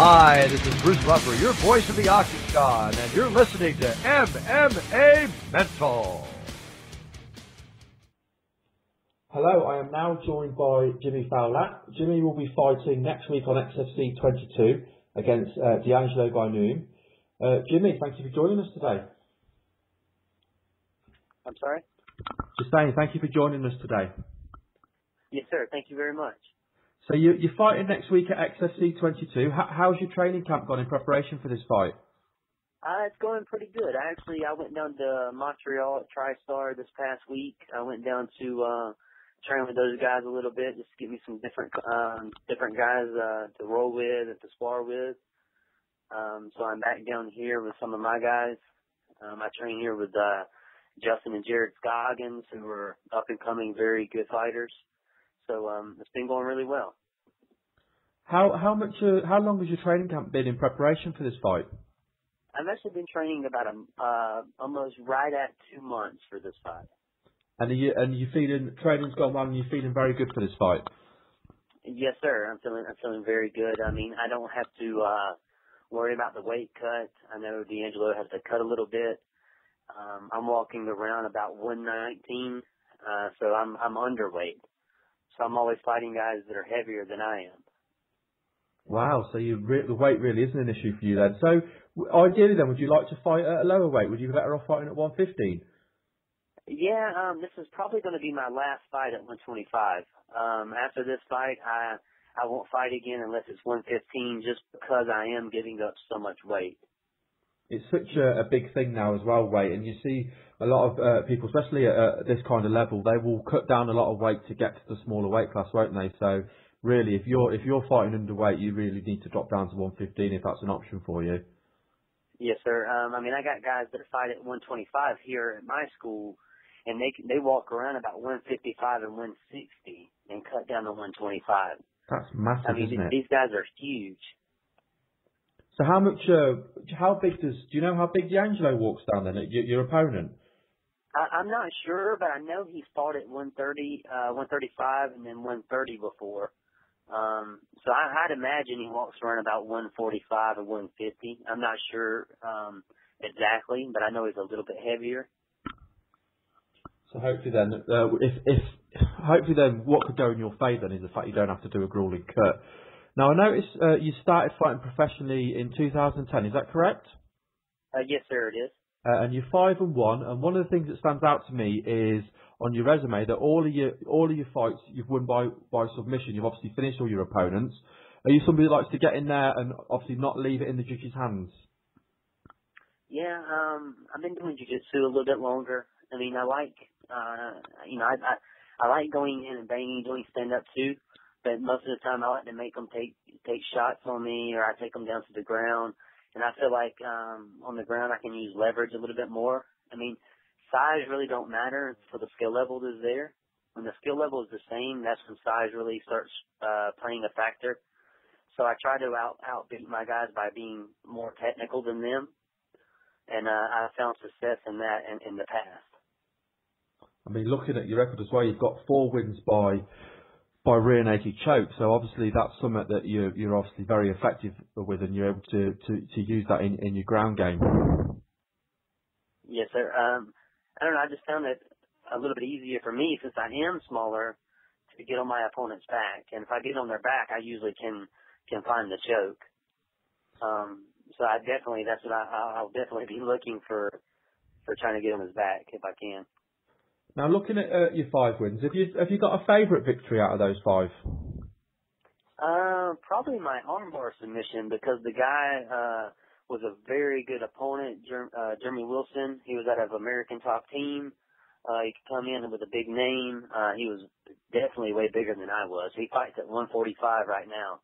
Hi, this is Bruce Buffer, your voice of the Octagon, and you're listening to MMA Mental. Hello, I am now joined by Jimmy Fowler. Jimmy will be fighting next week on XFC 22 against D'Angelo Gainoon. Jimmy, thank you for joining us today. I'm sorry? Just saying, thank you for joining us today. Yes, sir. Thank you very much. So you're fighting next week at XFC 22. How's your training camp gone in preparation for this fight? It's going pretty good. I went down to Montreal at TriStar this past week. I went down to train with those guys a little bit, just to give me some different guys to roll with and to spar with. So I'm back down here with some of my guys. I train here with Justin and Jared Scoggins, who are up and coming, very good fighters. So it's been going really well. How long has your training camp been in preparation for this fight? I've actually been training about almost right at 2 months for this fight. And you feeling training's gone well and you're feeling very good for this fight? Yes, sir. I'm feeling very good. I mean, I don't have to worry about the weight cut. I know D'Angelo has to cut a little bit. I'm walking around about 119, so I'm underweight. So I'm always fighting guys that are heavier than I am. Wow, so the weight really isn't an issue for you then. So ideally then, would you like to fight at a lower weight? Would you be better off fighting at 115? Yeah, this is probably going to be my last fight at 125. After this fight, I won't fight again unless it's 115, just because I am giving up so much weight. It's such a big thing now as well, weight, and you see a lot of people, especially at this kind of level, they will cut down a lot of weight to get to the smaller weight class, won't they? So really, if you're fighting underweight, you really need to drop down to 115 if that's an option for you. Yes, sir. I mean, I got guys that fight at 125 here at my school, and they walk around about 155 and 160 and cut down to 125. That's massive, I mean, isn't it? these guys are huge. So how big do you know how big D'Angelo walks down then, your opponent? I'm not sure, but I know he's fought at 130, 135 and then 130 before. So I'd imagine he walks around about 145 or 150. I'm not sure exactly, but I know he's a little bit heavier. So hopefully then, hopefully then, what could go in your favour then is the fact you don't have to do a grueling cut. Now I noticed you started fighting professionally in 2010. Is that correct? Yes, sir, it is. And you're 5-1. And one of the things that stands out to me is on your resume that all of your fights you've won by submission. You've obviously finished all your opponents. Are you somebody that likes to get in there and obviously not leave it in the judge's hands? Yeah, I've been doing jiu-jitsu a little bit longer. I mean, I like, I like going in and banging, doing stand-up too. But most of the time, I like to make them take shots on me, or I take them down to the ground. And I feel like on the ground, I can use leverage a little bit more. I mean, size really don't matter until the skill level is there. When the skill level is the same, that's when size really starts playing a factor. So I try to outbeat my guys by being more technical than them. And I found success in that in the past. I mean, looking at your record as well, you've got 4 wins by rear naked choke. So obviously that's something that you're obviously very effective with, and you're able to use that in your ground game. Yes, sir. I don't know. I just found it a little bit easier for me since I am smaller to get on my opponent's back, and if I get on their back, I usually can find the choke. So that's what I'll definitely be looking for trying to get on his back if I can. Now, looking at your 5 wins, have you got a favourite victory out of those 5? Probably my armbar submission, because the guy was a very good opponent, Jeremy Wilson. He was out of American Top Team. He could come in with a big name. He was definitely way bigger than I was. He fights at 145 right now,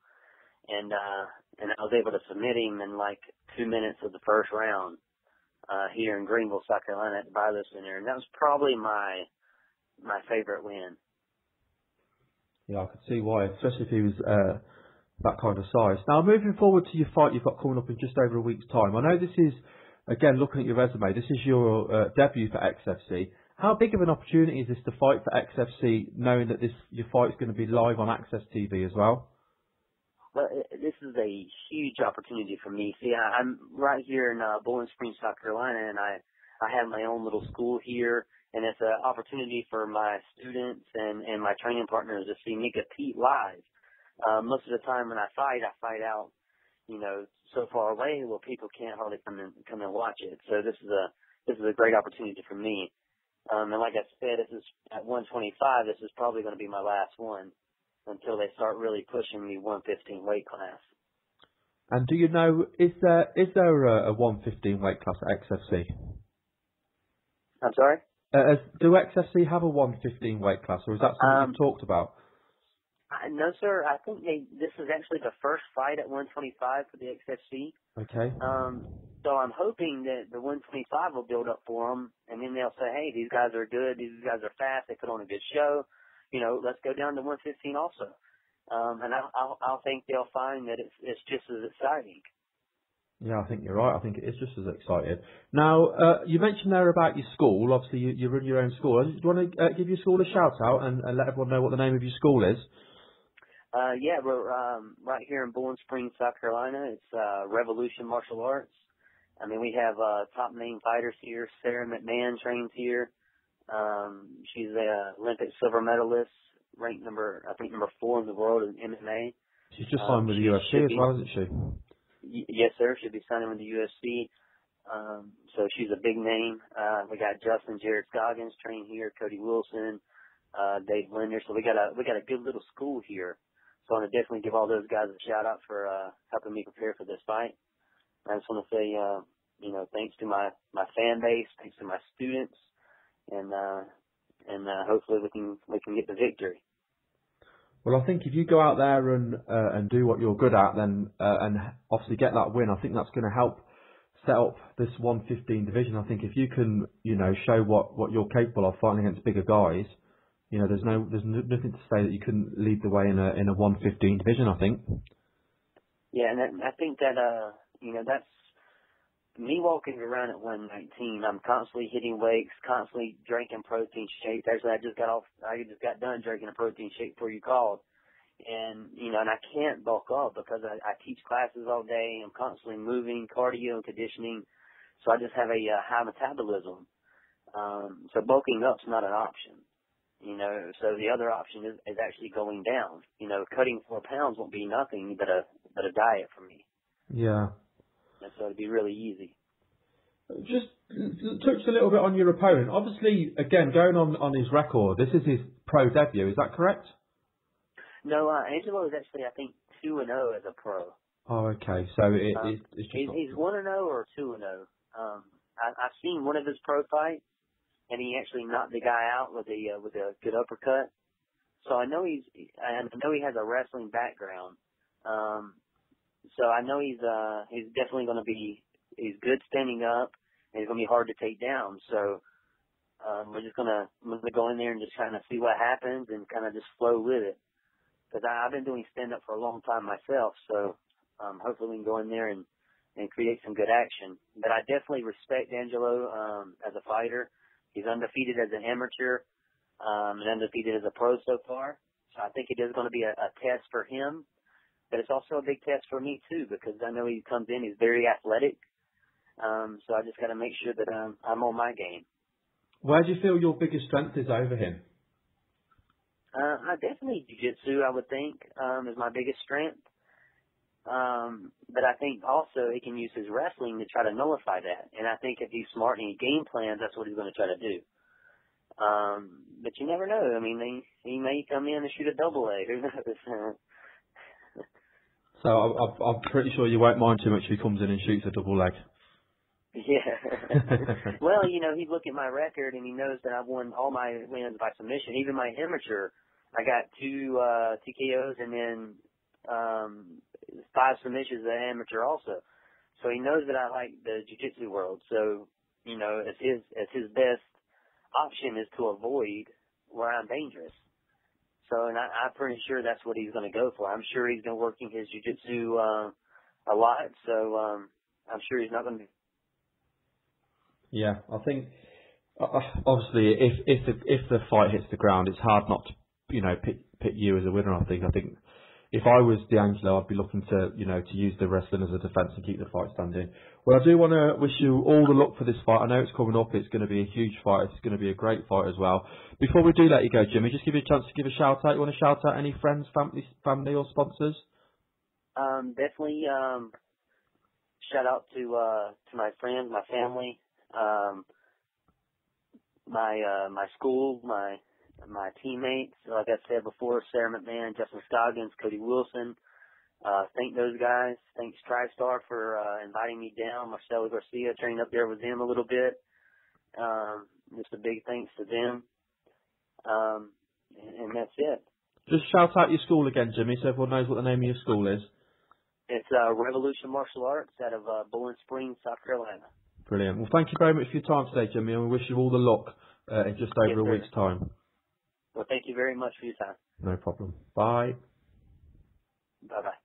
and I was able to submit him in like 2 minutes of the first round. Here in Greenville, South Carolina at the Bio Center, and that was probably my favorite win. Yeah, I could see why, especially if he was that kind of size. Now, moving forward to your fight you've got coming up in just over a week's time. I know this is, again, looking at your resume, this is your debut for XFC. How big of an opportunity is this to fight for XFC, knowing that your fight's going to be live on Access TV as well? Well, this is a huge opportunity for me. See, I'm right here in Bowling Springs, South Carolina, and I have my own little school here, and it's an opportunity for my students and my training partners to see me compete live. Most of the time when I fight out, so far away where people can't hardly come and watch it. So this is a great opportunity for me. And like I said, this is at 125. This is probably going to be my last one until they start really pushing me 115 weight class. And do you know, is there a 115 weight class at XFC? I'm sorry? Do XFC have a 115 weight class, or is that something you've talked about? No, sir. I think this is actually the first fight at 125 for the XFC. Okay. So I'm hoping that the 125 will build up for them, and then they'll say, hey, these guys are good, these guys are fast, they put on a good show, let's go down to 115 also. And I'll think they'll find that it's just as exciting. Yeah, I think you're right. I think it is just as exciting. Now, you mentioned there about your school. Obviously, you run your own school. Do you want to give your school a shout out and let everyone know what the name of your school is? Yeah, we're right here in Bowling Springs, South Carolina. It's Revolution Martial Arts. I mean, we have top name fighters here. Sarah McMahon trains here. She's a Olympic silver medalist, ranked number 4 in the world in MMA. She's just signed with the UFC as well, isn't she? Yes, sir. She'll be signing with the UFC. So she's a big name. We got Justin Jared Scoggins trained here, Cody Wilson, Dave Linder. So we got a good little school here. So I want to definitely give all those guys a shout out for helping me prepare for this fight. I just want to say, thanks to my fan base, thanks to my students, and hopefully we can get the victory. Well, I think if you go out there and do what you're good at, then and obviously get that win, I think that's going to help set up this 115 division. I think if you can, show what you're capable of fighting against bigger guys, there's nothing to say that you couldn't lead the way in a 115 division. I think. Yeah, and I think that that's me walking around at 119. I'm constantly hitting weights, constantly drinking protein shakes. Actually, I just got done drinking a protein shake before you called. And, and I can't bulk up because I teach classes all day. I'm constantly moving, cardio and conditioning. So I just have a high metabolism. So bulking up's not an option. So the other option is actually going down. Cutting 4 pounds won't be nothing but a diet for me. Yeah. And so it'd be really easy. Just touch a little bit on your opponent. Obviously, again, going on his record, this is his pro debut. Is that correct? No, Angelo is actually, I think, 2-0 as a pro. Oh, okay. So it's just he's 1-0 or 2-0. I've seen one of his pro fights, and he actually knocked the guy out with a good uppercut. So I know he has a wrestling background. So I know he's definitely going to he's good standing up, and he's going to be hard to take down. So we're going to go in there and just kind of see what happens and kind of just flow with it. Because I've been doing stand-up for a long time myself, so hopefully we can go in there and create some good action. But I definitely respect Angelo as a fighter. He's undefeated as an amateur and undefeated as a pro so far. So I think it is going to be a test for him. But it's also a big test for me, too, because I know he comes in, he's very athletic. So I just got to make sure that I'm on my game. Where do you feel your biggest strength is over him? Definitely jiu-jitsu, I would think, is my biggest strength. But I think also he can use his wrestling to try to nullify that. And I think if he's smart and he game plans, that's what he's going to try to do. But you never know. I mean, he may come in and shoot a double leg. Who knows? So I'm pretty sure you won't mind too much if he comes in and shoots a double leg. Yeah. Well, he look at my record and he knows that I've won all my wins by submission. Even my amateur, I got 2 TKOs and then 5 submissions as an amateur also. So he knows that I like the jiu-jitsu world. So, it's his best option is to avoid where I'm dangerous. So, and I'm pretty sure that's what he's going to go for. I'm sure he's been working his jiu-jitsu a lot. So, I'm sure he's not going to. Yeah, I think obviously if the fight hits the ground, it's hard not to pick you as a winner. I think if I was D'Angelo, I'd be looking to, to use the wrestling as a defence and keep the fight standing. Well, I do want to wish you all the luck for this fight. I know it's coming up. It's going to be a huge fight. It's going to be a great fight as well. Before we do let you go, Jimmy, just give you a chance to give a shout out. You want to shout out any friends, family or sponsors? Definitely, shout out to my friends, my family, my school, my teammates. Like I said before, Sarah McMahon, Justin Scoggins, Cody Wilson. Thank those guys. Thanks TriStar for inviting me down. Marcelo Garcia, trained up there with them a little bit. Just a big thanks to them. And that's it. Just shout out your school again, Jimmy, so everyone knows what the name of your school is. It's Revolution Martial Arts out of Bowling Springs, South Carolina. Brilliant. Well, thank you very much for your time today, Jimmy, and we wish you all the luck in just over a week's time. Well, thank you very much for your time. No problem. Bye. Bye-bye.